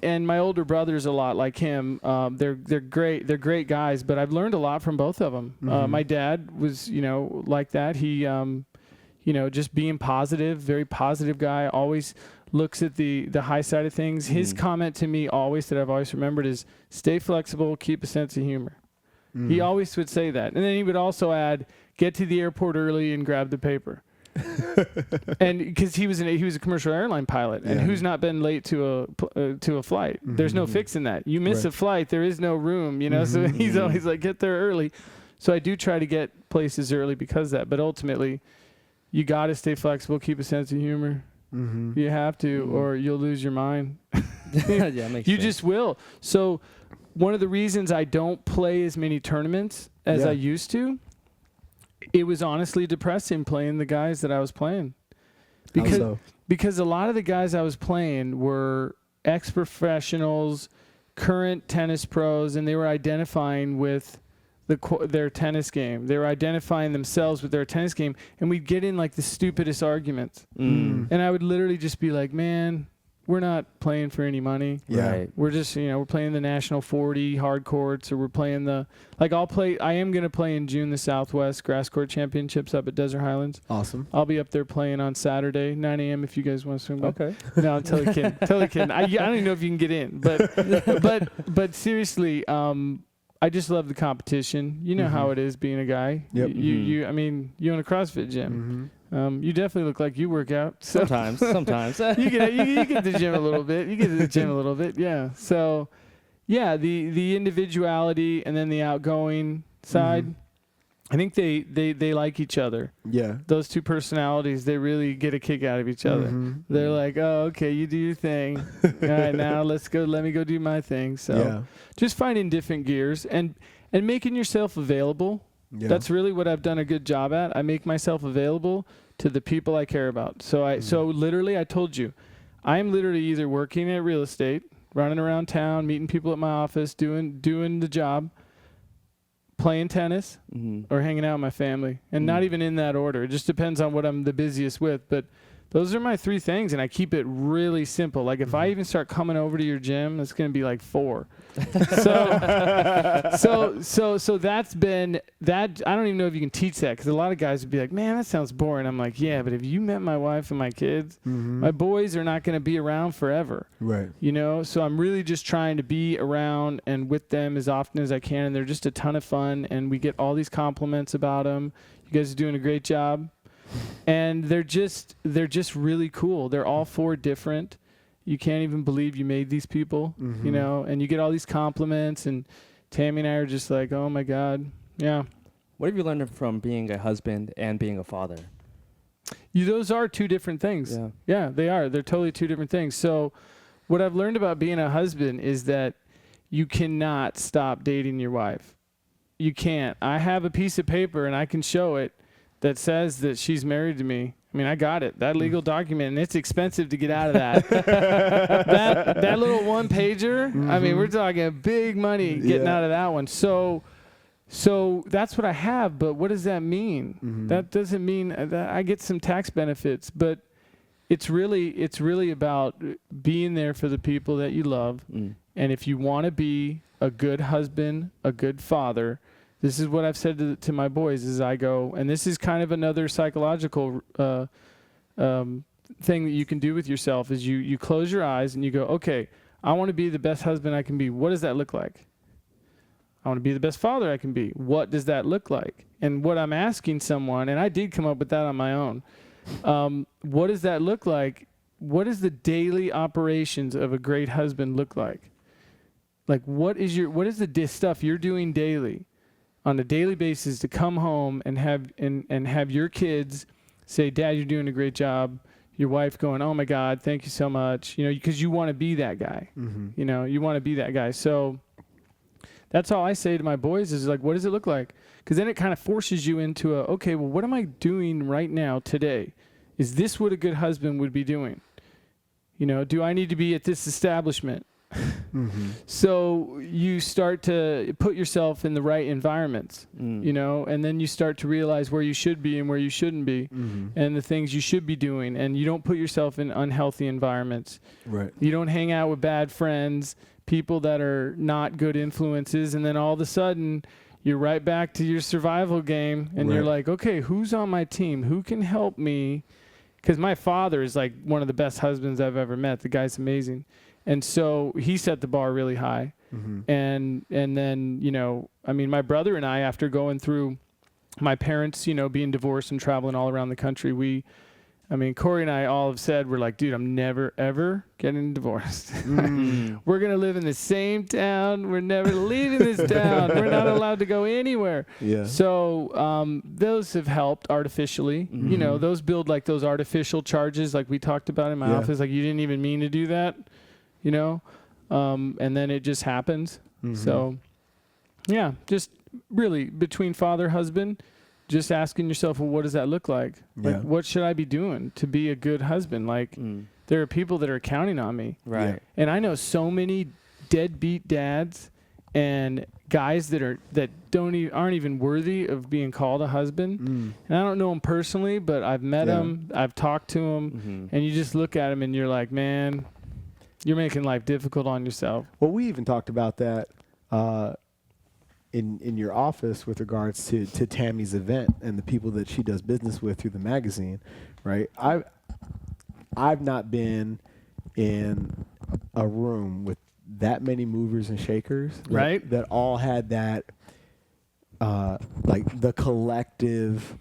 and my older brother's a lot like him. They're great. They're great guys. But I've learned a lot from both of them. My dad was like that. He just being positive, very positive guy. Always looks at the high side of things. His comment to me always that I've always remembered is stay flexible, keep a sense of humor. He always would say that. And then he would also add, get to the airport early and grab the paper. And because he was a commercial airline pilot, and who's not been late to a flight? There's no fixing that. You miss a flight, there is no room, So he's always like, get there early. So I do try to get places early because of that. But ultimately, you got to stay flexible, keep a sense of humor. You have to, or you'll lose your mind. Yeah, makes you sense. just will. So one of the reasons I don't play as many tournaments as I used to, it was honestly depressing playing the guys that I was playing. Because a lot of the guys I was playing were ex-professionals, current tennis pros, and they were identifying with their tennis game. They were identifying themselves with their tennis game, and we'd get in like the stupidest arguments. And I would literally just be like, man, we're not playing for any money. Yeah. Right. We're just, we're playing the National 40 hard courts, or we're playing I am going to play in June the Southwest Grass Court Championships up at Desert Highlands. Awesome. I'll be up there playing on Saturday, 9 a.m. if you guys want to swing by. Okay. No, I'm totally kidding. Totally kidding. I don't even know if you can get in. But seriously, I just love the competition. You know how it is being a guy. Yep. You own a CrossFit gym. You definitely look like you work out. So Sometimes. you get to the gym a little bit. Yeah. So, yeah, the individuality and then the outgoing side. I think they like each other. Yeah. Those two personalities, they really get a kick out of each other. They're like, oh, okay, you do your thing. All right, now let me go do my thing. So just finding different gears and making yourself available. Yeah. That's really what I've done a good job at. I make myself available to the people I care about. So literally, I told you, I'm literally either working at real estate, running around town, meeting people at my office, doing the job, playing tennis, or hanging out with my family. And not even in that order. It just depends on what I'm the busiest with. But those are my three things, and I keep it really simple. Like if I even start coming over to your gym, it's going to be like 4. So that's been that. I don't even know if you can teach that, because a lot of guys would be like, man, that sounds boring. I'm like, yeah, but if you met my wife and my kids, my boys are not going to be around forever. Right. So I'm really just trying to be around and with them as often as I can, and they're just a ton of fun, and we get all these compliments about them. You guys are doing a great job. And they're just really cool. They're all 4 different. You can't even believe you made these people, and you get all these compliments, and Tammy and I are just like, oh my God. Yeah. What have you learned from being a husband and being a father? Those are 2 different things. Yeah, they are. They're totally 2 different things. So what I've learned about being a husband is that you cannot stop dating your wife. You can't. I have a piece of paper and I can show it that says that she's married to me. I mean, I got it, that legal document, and it's expensive to get out of that. that little 1-pager, I mean, we're talking big money getting out of that one. So that's what I have, but what does that mean? That doesn't mean that I get some tax benefits, but it's really about being there for the people that you love. And if you want to be a good husband, a good father, this is what I've said to my boys as I go, and this is kind of another psychological thing that you can do with yourself, is you close your eyes and you go, okay, I want to be the best husband I can be. What does that look like? I want to be the best father I can be. What does that look like? And what I'm asking someone, and I did come up with that on my own, what does that look like? What does the daily operations of a great husband look like? Like, what is the stuff you're doing daily, on a daily basis, to come home and have your kids say, Dad, you're doing a great job. Your wife going, oh my God, thank you so much. Because you want to be that guy. You want to be that guy. So that's all I say to my boys is like, what does it look like? Because then it kind of forces you into okay, well, what am I doing right now today? Is this what a good husband would be doing? Do I need to be at this establishment? So you start to put yourself in the right environments, you know, and then you start to realize where you should be and where you shouldn't be, and the things you should be doing, and you don't put yourself in unhealthy environments. Right. You don't hang out with bad friends, people that are not good influences, and then all of a sudden you're right back to your survival game, and you're like, okay, who's on my team? Who can help me? Because my father is like one of the best husbands I've ever met. The guy's amazing. And so he set the bar really high. And then, you know, I mean, my brother and I, after going through my parents, you know, being divorced and traveling all around the country, Corey and I all have said, we're like, dude, I'm never, ever getting divorced. We're going to live in the same town. We're never leaving this town. We're not allowed to go anywhere. Yeah. So those have helped artificially. You know, those build like those artificial charges like we talked about in my office. Like you didn't even mean to do that, you know, and then it just happens. So, yeah, just really between father, husband, just asking yourself, well, what does that look like? Like, what should I be doing to be a good husband? Like, there are people that are counting on me. Right. Yeah. And I know so many deadbeat dads and guys that aren't even worthy of being called a husband. And I don't know them personally, but I've met them, I've talked to them, and you just look at them and you're like, man, you're making life difficult on yourself. Well, we even talked about that in your office with regards to Tammy's event and the people that she does business with through the magazine, right? I've not been in a room with that many movers and shakers, right? That all had that, like the collective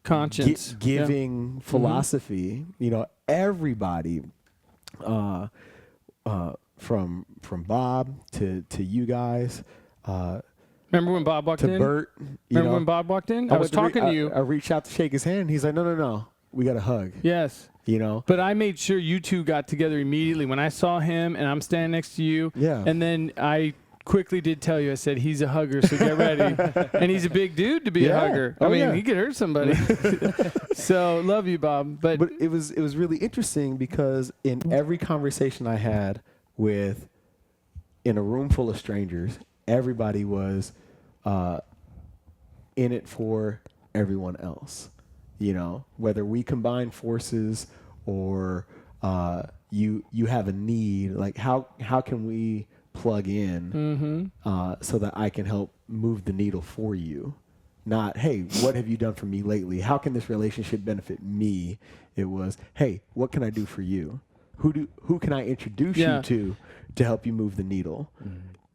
conscience giving philosophy. You know, everybody, from Bob to you guys. Remember when Bob walked in? To Bert. Remember when Bob walked in? I was talking to you. I reached out to shake his hand. He's like, no. We got a hug. Yes. You know? But I made sure you two got together immediately when I saw him and I'm standing next to you. Yeah. And then I quickly did tell you, I said, he's a hugger, so get ready. And he's a big dude to be a hugger. I mean, he could hurt somebody. So love you, Bob. But it was really interesting because in every conversation I had in a room full of strangers, everybody was in it for everyone else. You know, whether we combine forces or you have a need, like how can we plug in so that I can help move the needle for you? Not, hey, what have you done for me lately? How can this relationship benefit me? It was, hey, what can I do for you? Who can I introduce you to help you move the needle?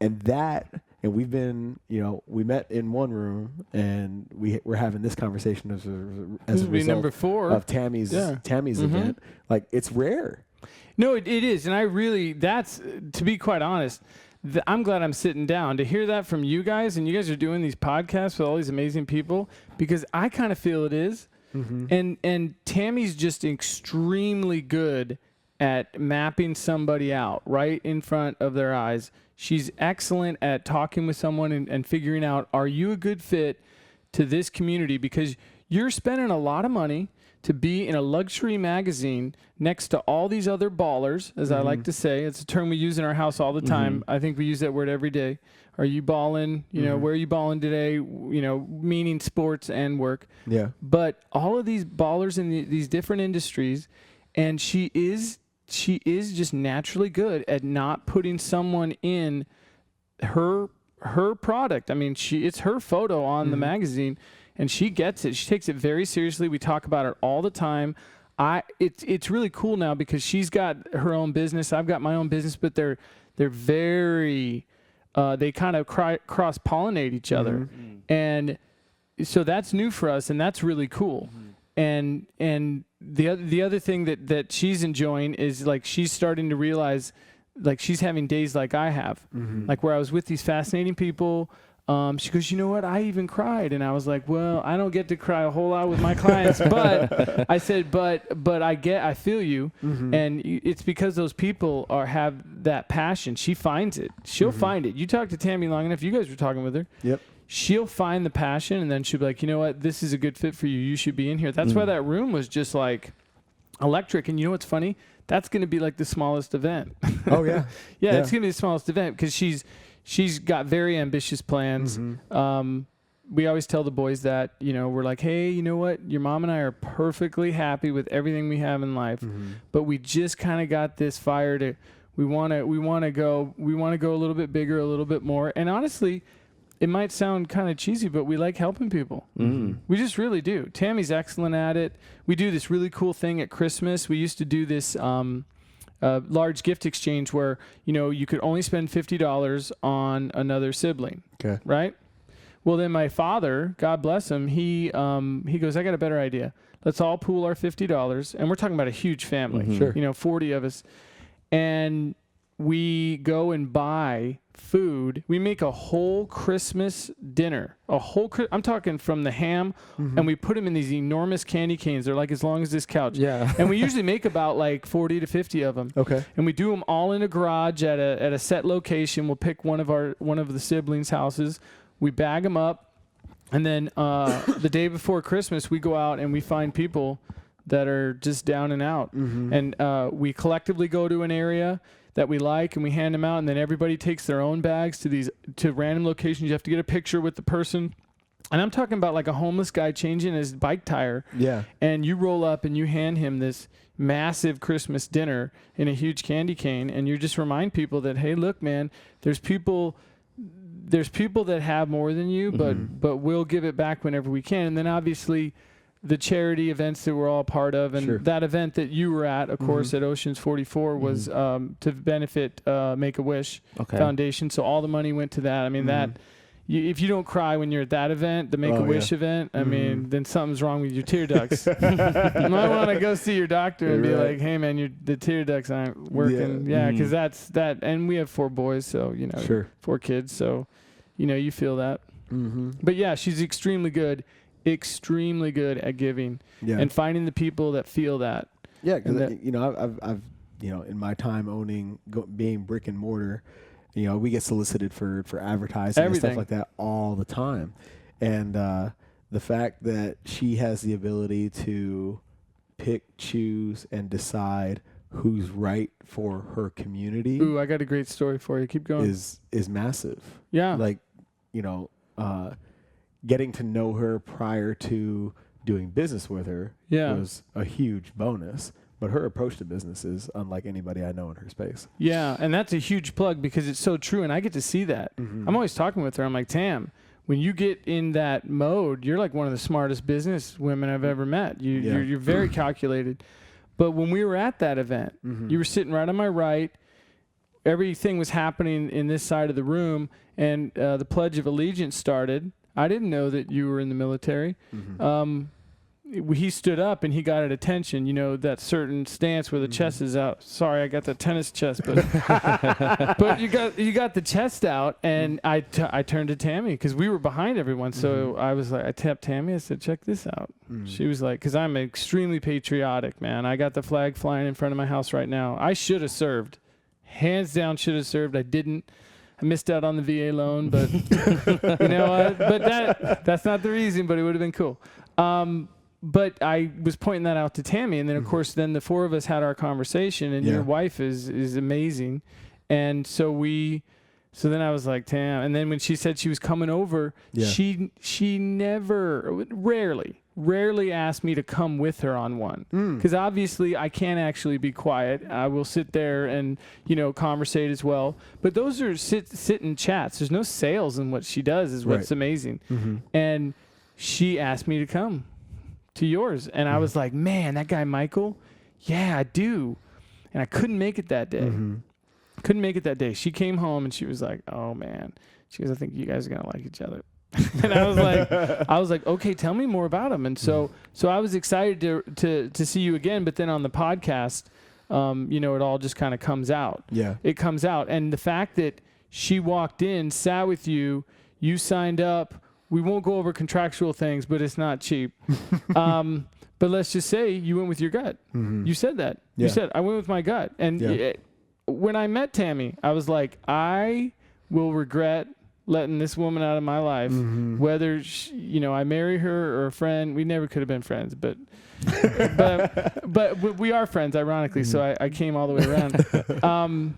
And we've been, you know, we met in one room and we're having this conversation as a result number 4 of Tammy's event. Like, it's rare. No, it is. And that's, to be quite honest, I'm glad I'm sitting down to hear that from you guys. And you guys are doing these podcasts with all these amazing people, because I kind of feel it is. And Tammy's just extremely good at mapping somebody out right in front of their eyes. She's excellent at talking with someone and figuring out, are you a good fit to this community? Because you're spending a lot of money to be in a luxury magazine next to all these other ballers, as I like to say. It's a term we use in our house all the time. I think we use that word every day. Are you balling? You know, where are you balling today? You know, meaning sports and work. Yeah. But all of these ballers in these different industries, and she is just naturally good at not putting someone in her product. I mean, it's her photo on the magazine, and she gets it. She takes it very seriously. We talk about it all the time. It's really cool now because she's got her own business. I've got my own business, but they're very they kind of cross-pollinate each other, and so that's new for us, and that's really cool. And the other thing that she's enjoying is, like, she's starting to realize, like, she's having days like I have, like where I was with these fascinating people. She goes, you know what? I even cried. And I was like, well, I don't get to cry a whole lot with my clients, but I said, but I feel you. And it's because those people have that passion. She finds it. She'll find it. You talk to Tammy long enough. You guys were talking with her. Yep. She'll find the passion, and then she'll be like, you know what? This is a good fit for you. You should be in here. That's why that room was just like electric. And you know what's funny? that's going to be like the smallest event. Oh yeah. Yeah, it's going to be the smallest event because she's got very ambitious plans. We always tell the boys that, you know, we're like, hey, you know what? Your mom and I are perfectly happy with everything we have in life, but we just kind of got this fire to, we want to go a little bit bigger, a little bit more. And honestly, it might sound kind of cheesy, but we like helping people. We just really do. Tammy's excellent at it. We do this really cool thing at Christmas. We used to do this large gift exchange where, you know, you could only spend $50 on another sibling. Okay. Right? Well, then my father, God bless him, he goes, I got a better idea. Let's all pool our $50. And we're talking about a huge family. Sure. You know, 40 of us. And we go and buy food. We make a whole Christmas dinner. I'm talking from the ham, and we put them in these enormous candy canes. They're like as long as this couch. Yeah. And we usually make about like 40 to 50 of them. Okay. And we do them all in a garage at a set location. We'll pick one of the siblings' houses. We bag them up, and then the day before Christmas, we go out and we find people that are just down and out. And we collectively go to an area that we like, and we hand them out, and then everybody takes their own bags to random locations. You have to get a picture with the person. And I'm talking about like a homeless guy changing his bike tire. Yeah. And you roll up and you hand him this massive Christmas dinner in a huge candy cane, and you just remind people that, hey, look, man, there's people that have more than you, but we'll give it back whenever we can. And then obviously the charity events that we're all part of, and that event that you were at, of course, at Oceans 44 was to benefit Make-A-Wish Foundation. So all the money went to that. I mean, if you don't cry when you're at that event, the Make-A-Wish event, I mean, then something's wrong with your tear ducts. You might want to go see your doctor and be like, hey, man, the tear ducts aren't working. Yeah, because that's that. And we have 4 boys, so, you know, 4 kids. So, you know, you feel that. But, yeah, she's extremely good at giving and finding the people that feel that. Yeah, because, you know, I've you know, in my time being brick and mortar, you know, we get solicited for advertising and stuff like that all the time. And the fact that she has the ability to pick, choose, and decide who's right for her community. Ooh, I got a great story for you. Keep going. Is massive. Yeah. Like, you know, getting to know her prior to doing business with her was a huge bonus. But her approach to business is unlike anybody I know in her space. Yeah, and that's a huge plug because it's so true, and I get to see that. I'm always talking with her. I'm like, Tam, when you get in that mode, you're like one of the smartest business women I've ever met. You're very calculated. But when we were at that event, you were sitting right on my right. Everything was happening in this side of the room, and the Pledge of Allegiance started. I didn't know that you were in the military. He stood up and he got at attention, you know, that certain stance where the chest is out. Sorry, I got the tennis chest, but but you got the chest out, and I turned to Tammy because we were behind everyone. So I was like, I tapped Tammy. I said, check this out. She was like, because I'm extremely patriotic, man. I got the flag flying in front of my house right now. I should have served, hands down, should have served. I didn't. I missed out on the VA loan, but you know what? But that's not the reason. But it would have been cool. But I was pointing that out to Tammy, and then of course, then the 4 of us had our conversation, and your wife is amazing, and so then I was like, Tam, and then when she said she was coming over, she rarely asked me to come with her on one, because obviously I can't actually be quiet. I will sit there and, you know, conversate as well. But those are sit and chats. There's no sales in what she does is what's amazing. And she asked me to come to yours. And I was like, man, that guy Michael, yeah, I do. And I couldn't make it that day. She came home and she was like, oh man. She goes, I think you guys are gonna like each other. And I was like, okay, tell me more about him. And so I was excited to see you again, but then on the podcast, you know, it all just kind of comes out. Yeah. It comes out. And the fact that she walked in, sat with you, you signed up. We won't go over contractual things, but it's not cheap. But let's just say you went with your gut. You said that. You said, I went with my gut. And when I met Tammy, I was like, I will regret letting this woman out of my life, whether I marry her or a friend. We never could have been friends, but we are friends, ironically. So I came all the way around.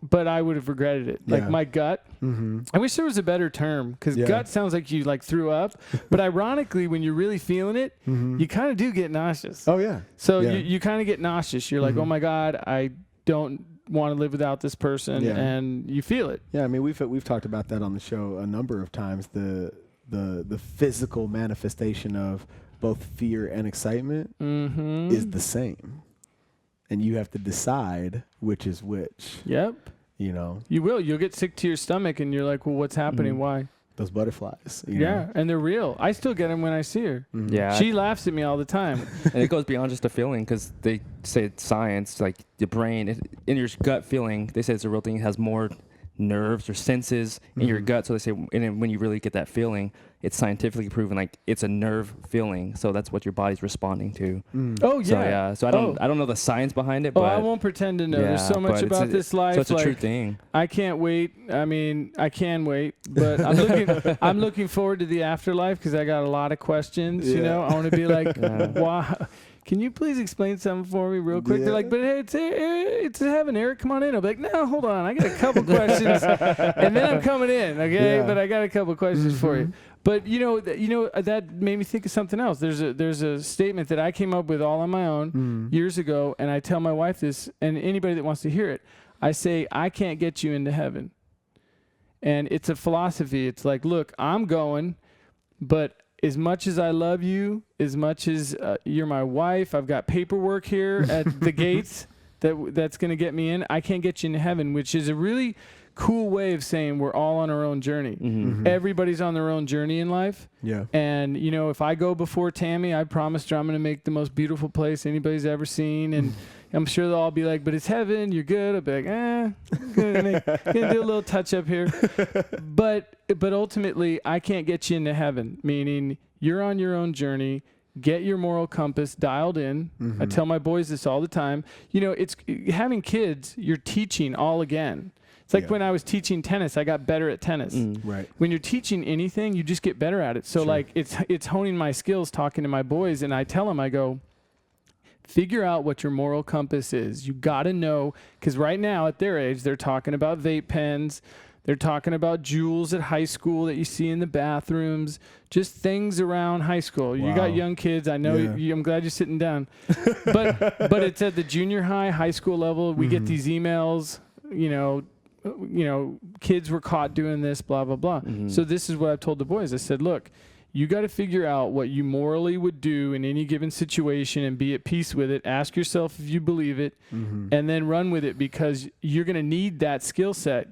But I would have regretted it. Like my gut. I wish there was a better term, because gut sounds like you like threw up. But ironically, when you're really feeling it, you kind of do get nauseous. Oh yeah. So you kind of get nauseous. You're like, oh my God, I don't want to live without this person, and you feel it. Yeah, I mean we've talked about that on the show a number of times. The physical manifestation of both fear and excitement is the same. And you have to decide which is which. Yep. You will. You'll get sick to your stomach, and you're like, well, what's happening? Why? Those butterflies. You Yeah, know? and they're real. I still get them when I see her. Yeah. She laughs at me all the time. And it goes beyond just a feeling, because they say it's science, like the brain, in your gut feeling, they say it's a real thing. It has more nerves or senses in your gut. So they say, and when you really get that feeling, it's scientifically proven like it's a nerve feeling. So that's what your body's responding to. Oh yeah. So I don't know the science behind it. Oh, but I won't pretend to know. There's so much about this life. So it's a true thing. I can't wait. I mean, I can wait, but I'm looking forward to the afterlife, because I got a lot of questions. I want to be like, wow. Can you please explain something for me real quick? They're like, but hey, it's heaven, Eric. Come on in. I'll be like, no, hold on. I got a couple questions, and then I'm coming in. Okay, but I got a couple questions for you. But that made me think of something else. There's a statement that I came up with all on my own years ago, and I tell my wife this, and anybody that wants to hear it. I say, I can't get you into heaven, and it's a philosophy. It's like, look, I'm going, but as much as I love you, as much as you're my wife, I've got paperwork here at the gates that's going to get me in. I can't get you into heaven, which is a really cool way of saying we're all on our own journey. Everybody's on their own journey in life. Yeah. And, if I go before Tammy, I promised her I'm going to make the most beautiful place anybody's ever seen. And I'm sure they'll all be like, but it's heaven, you're good. I'll be like, gonna do a little touch up here. But ultimately, I can't get you into heaven, meaning you're on your own journey. Get your moral compass dialed in. I tell my boys this all the time. It's having kids, you're teaching all again. It's like when I was teaching tennis, I got better at tennis. Right. When you're teaching anything, you just get better at it. So like it's honing my skills talking to my boys, and I tell them, I go, figure out what your moral compass is. You got to know, because right now at their age, they're talking about vape pens. They're talking about jewels at high school that you see in the bathrooms, just things around high school. You got young kids. I know I'm glad you're sitting down. But it's at the junior high school level. We get these emails, kids were caught doing this, blah, blah, blah. So this is what I've told the boys. I said, look, you got to figure out what you morally would do in any given situation and be at peace with it. Ask yourself if you believe it, and then run with it, because you're going to need that skill set.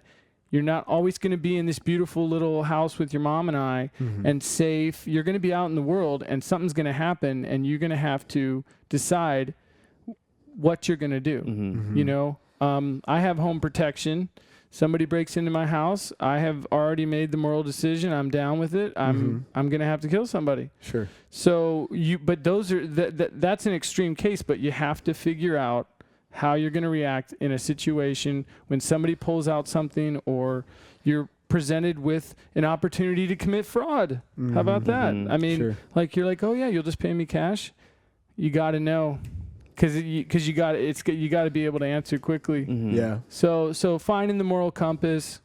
You're not always going to be in this beautiful little house with your mom and I and safe. You're going to be out in the world, and something's going to happen, and you're going to have to decide what you're going to do. I have home protection. Somebody breaks into my house, I have already made the moral decision. I'm down with it. I'm going to have to kill somebody. Sure. So but those are that's an extreme case, but you have to figure out how you're going to react in a situation when somebody pulls out something, or you're presented with an opportunity to commit fraud. How about that? I mean, like you're like, oh yeah, you'll just pay me cash. You got to know. Because you got to be able to answer quickly. Yeah. So finding the moral compass,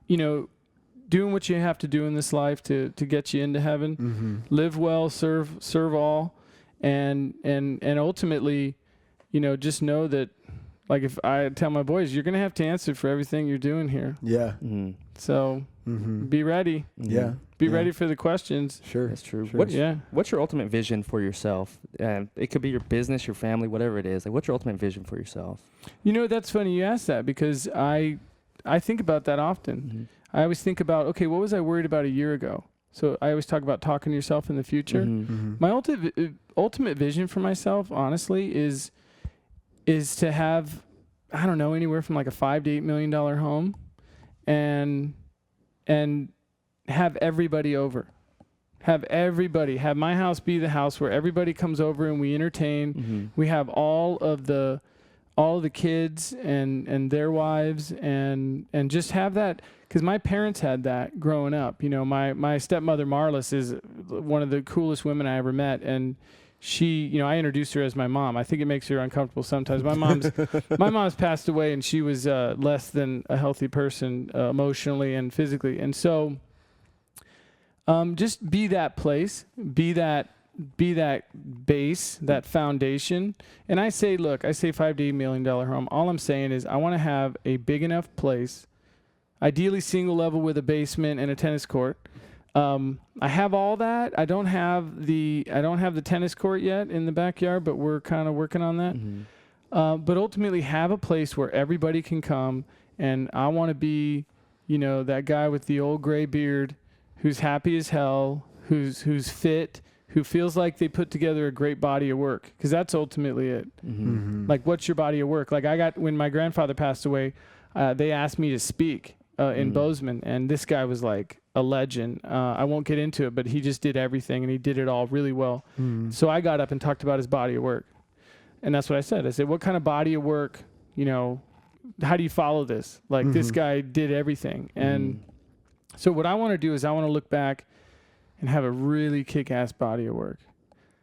doing what you have to do in this life to get you into heaven. Live well, serve all, and ultimately, just know that, like if I tell my boys, you're gonna have to answer for everything you're doing here. Yeah. So be ready. Yeah. Be ready for the questions. Sure. That's true. Sure. What's your ultimate vision for yourself? It could be your business, your family, whatever it is. Like, what's your ultimate vision for yourself? That's funny you ask that, because I think about that often. I always think about, okay, what was I worried about a year ago? So I always talk about talking to yourself in the future. My ultimate vision for myself, honestly, is to have, I don't know, anywhere from like a $5 to $8 million home, and have everybody over. Have my house be the house where everybody comes over and we entertain. We have all of the all the kids and their wives and just have that, because my parents had that growing up. You know, my stepmother Marlis is one of the coolest women I ever met, and she, you know, I introduced her as my mom. I think it makes her uncomfortable sometimes. My mom's passed away, and she was less than a healthy person emotionally and physically, and so just be that place, be that base, that foundation. And I say $5 to $8 million home. All I'm saying is I want to have a big enough place, ideally single level with a basement and a tennis court. I have all that. I don't have the tennis court yet in the backyard, but we're kind of working on that. Mm-hmm. But ultimately have a place where everybody can come, and I want to be, you know, that guy with the old gray beard who's happy as hell, who's fit, who feels like they put together a great body of work, because that's ultimately it. Mm-hmm. Mm-hmm. Like, what's your body of work? Like, when my grandfather passed away, they asked me to speak in Bozeman, and this guy was like a legend. I won't get into it, but he just did everything, and he did it all really well. So I got up and talked about his body of work, and that's what I said. I said, what kind of body of work, you know, how do you follow this? Like, this guy did everything. And so what I want to do is I want to look back and have a really kick-ass body of work.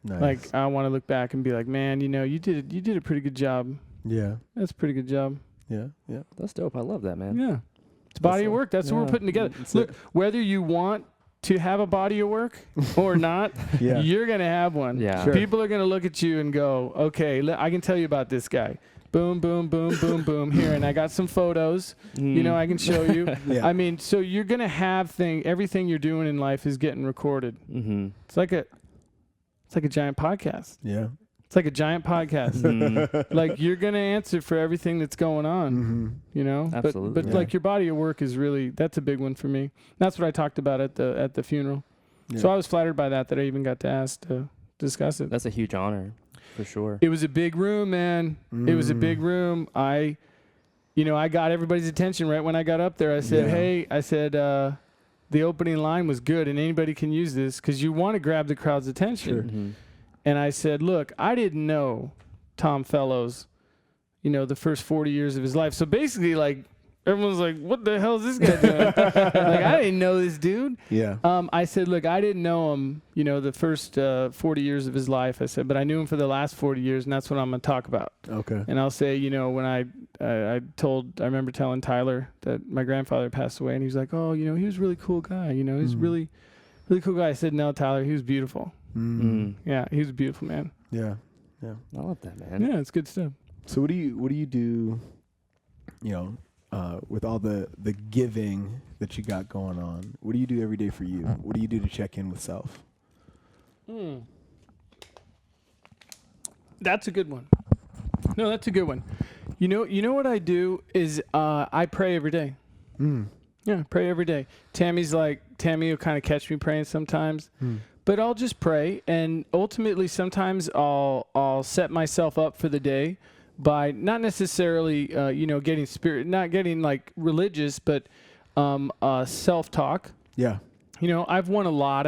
Nice. Like, I want to look back and be like, man, you know, you did a pretty good job. Yeah. That's a pretty good job. Yeah. Yeah. That's dope. I love that, man. Yeah. It's body of work. That's what we're putting together. Look, whether you want to have a body of work or not, you're going to have one. Yeah. Sure. People are going to look at you and go, okay, I can tell you about this guy. Boom, boom, boom, boom, boom. Here, and I got some photos. You know, I can show you. I mean, so you're going to have everything you're doing in life is getting recorded. Mm-hmm. It's like a giant podcast. Yeah. It's like a giant podcast. Like, you're going to answer for everything that's going on, you know? Absolutely. But like, your body of work is really, that's a big one for me. That's what I talked about at the funeral. Yeah. So I was flattered by that I even got to ask to discuss it. That's a huge honor, for sure. It was a big room, man. It was a big room. I got everybody's attention right when I got up there. I said, hey, the opening line was good, and anybody can use this, because you want to grab the crowd's attention. Sure. Mm-hmm. And I said, look, I didn't know Tom Fellows, you know, the first 40 years of his life. So basically, like, everyone's like, what the hell is this guy doing? Like, I didn't know this dude. Yeah. I said, look, I didn't know him, you know, the first 40 years of his life. I said, but I knew him for the last 40 years, and that's what I'm going to talk about. Okay. And I'll say, you know, when I remember telling Tyler that my grandfather passed away, and he was like, oh, you know, he was a really cool guy. You know, he was really, really cool guy. I said, no, Tyler, he was beautiful. Yeah, he was a beautiful man. Yeah. Yeah. I love that, man. Yeah, it's good stuff. So what do you do, you know, with all the giving that you got going on? What do you do every day for you? What do you do to check in with self? That's a good one. No, that's a good one. You know what I do is I pray every day. Yeah, pray every day. Tammy will kind of catch me praying sometimes. But I'll just pray, and ultimately sometimes I'll set myself up for the day by not necessarily not getting like religious, but self-talk. Yeah. You know, I've won a lot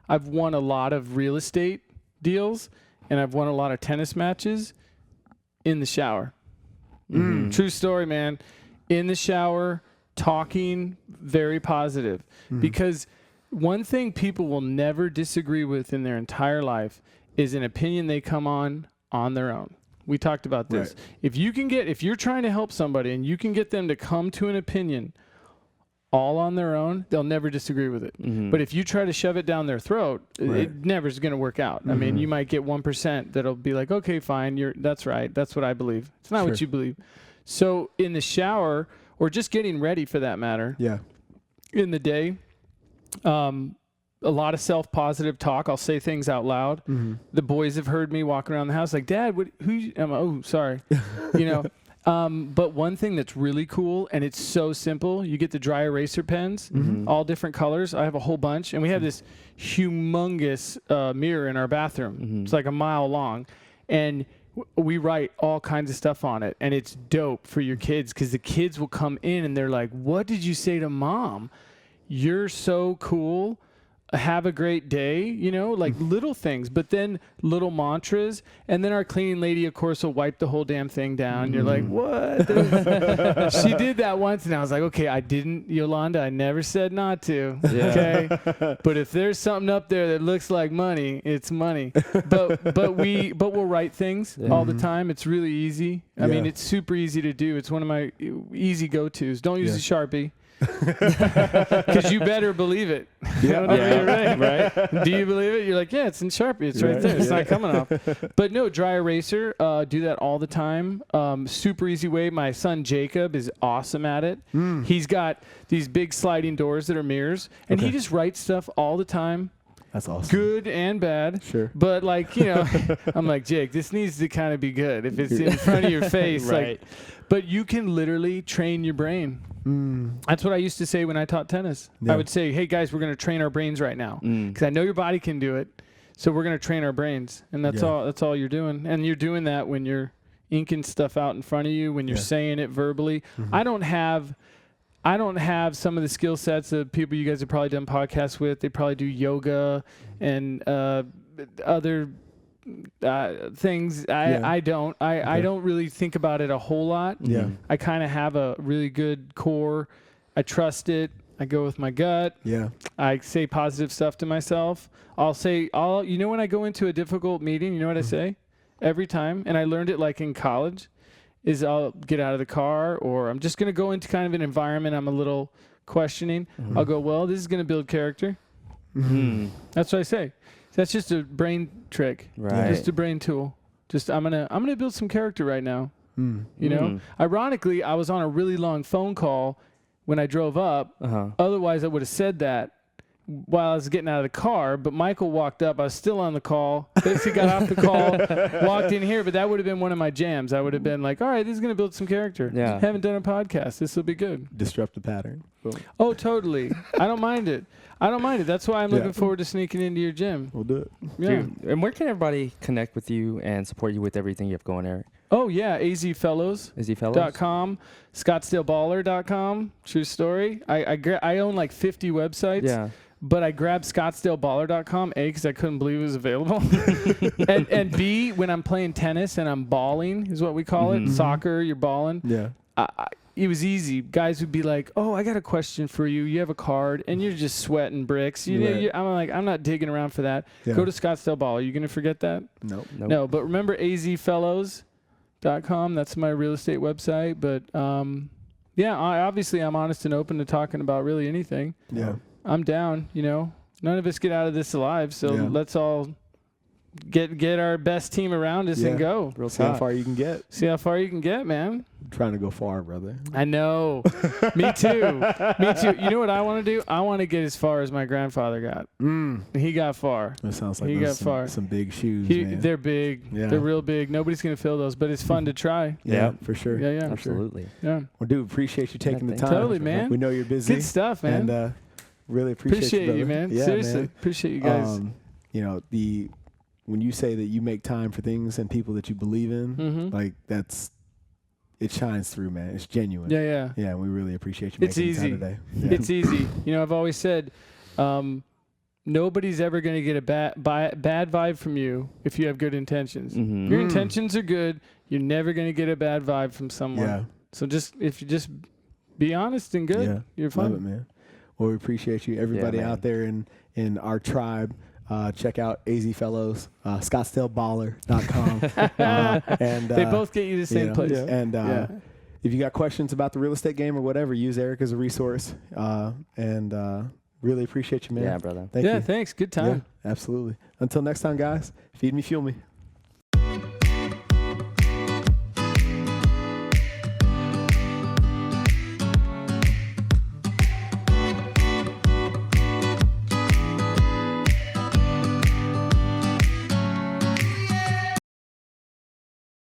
of real estate deals, and I've won a lot of tennis matches in the shower. True story, man. In the shower, talking, very positive, because one thing people will never disagree with in their entire life is an opinion they come on their own. We talked about this. Right. If you're trying to help somebody and you can get them to come to an opinion all on their own, they'll never disagree with it. But if you try to shove it down their throat, it never is going to work out. I mean, you might get 1% that'll be like, okay, fine, that's right. That's what I believe. It's not what you believe. So in the shower, or just getting ready for that matter, in the day, a lot of self-positive talk. I'll say things out loud. The boys have heard me walking around the house like, Dad, sorry. You know, but one thing that's really cool, and it's so simple, you get the dry eraser pens, all different colors. I have a whole bunch, and we have this humongous mirror in our bathroom. It's like a mile long, and we write all kinds of stuff on it, and it's dope for your kids, because the kids will come in and they're like, what did you say to Mom? You're so cool. have a great day, like little things, but then little mantras. And then our cleaning lady, of course, will wipe the whole damn thing down. You're like, what? She did that once, and I was like, okay, I didn't, Yolanda, I never said not to. Yeah. Okay. But if there's something up there that looks like money, it's money. But we'll write things all the time. It's really easy. I mean, it's super easy to do. It's one of my easy go-tos. Don't use a Sharpie. Because you better believe it. Right? Do you believe it? You're like, yeah, it's in Sharpie. It's right there. It's not coming off. But no, dry eraser. Do that all the time. Super easy way. My son Jacob is awesome at it. He's got these big sliding doors that are mirrors, and he just writes stuff all the time. That's awesome. Good and bad. Sure. But I'm like, Jake, this needs to kind of be good if it's in front of your face. Right. But you can literally train your brain. That's what I used to say when I taught tennis. I would say, hey, guys, we're going to train our brains right now. Because I know your body can do it. So we're going to train our brains. And that's all you're doing. And you're doing that when you're inking stuff out in front of you, when you're saying it verbally. I don't have some of the skill sets of people you guys have probably done podcasts with. They probably do yoga and other things. I don't. I don't really think about it a whole lot. Yeah. I kind of have a really good core. I trust it. I go with my gut. Yeah. I say positive stuff to myself. When I go into a difficult meeting, you know what I say? Every time, and I learned it like in college, is I'll get out of the car, or I'm just going to go into kind of an environment I'm a little questioning. I'll go, well, this is going to build character. That's what I say. That's just a brain trick. Right. Just a brain tool. Just I'm gonna build some character right now. Ironically, I was on a really long phone call when I drove up. Otherwise, I would have said that while I was getting out of the car. But Michael walked up. I was still on the call. Basically got off the call, walked in here. But that would have been one of my jams. I would have been like, all right, this is gonna build some character. Yeah. Haven't done a podcast. This will be good. Disrupt the pattern. Boom. Oh, totally. I don't mind it. That's why I'm looking forward to sneaking into your gym. We'll do it. Yeah. Dude, and where can everybody connect with you and support you with everything you have going, Eric? Oh, yeah. azfellows.com, scottsdaleballer.com. True story. I own like 50 websites. Yeah. But I grabbed scottsdaleballer.com, A, because I couldn't believe it was available. and B, when I'm playing tennis and I'm balling, is what we call it. Soccer, you're balling. Yeah. It was easy. Guys would be like, oh, I got a question for you. You have a card, and you're just sweating bricks. I'm like, I'm not digging around for that. Yeah. Go to Scottsdale Baller. Are you going to forget that? Nope. No, but remember azfellows.com. That's my real estate website. But, obviously I'm honest and open to talking about really anything. Yeah. I'm down, None of us get out of this alive, so let's all get our best team around us and go. See how far you can get. See how far you can get, man. I'm trying to go far, brother. I know. Me too. You know what I want to do? I want to get as far as my grandfather got. He got far. That sounds like he got far. Some big shoes, man. They're big. Yeah. They're real big. Nobody's going to fill those, but it's fun to try. Yeah, for sure. Yeah. Absolutely. Yeah. Well, dude, appreciate you taking the time. Totally, man. We know you're busy. Good stuff, man. And really appreciate you, man. Yeah, seriously. man. Appreciate you guys. When you say that you make time for things and people that you believe in, like it shines through, man. It's genuine. Yeah. Yeah, and we really appreciate you making time today. Yeah. It's easy. I've always said, nobody's ever going to get a bad vibe from you if you have good intentions. If your intentions are good, you're never going to get a bad vibe from someone. Yeah. So if you just be honest and good, you're fine. Love it, man. Well, we appreciate you. Everybody out there in our tribe, check out AZ Fellows, scottsdaleballer.com. And they both get you the same place. And if you got questions about the real estate game or whatever, use Eric as a resource. And really appreciate you, man. Yeah, brother. Thank you. Thanks. Good time. Yeah, absolutely. Until next time, guys, feed me, fuel me.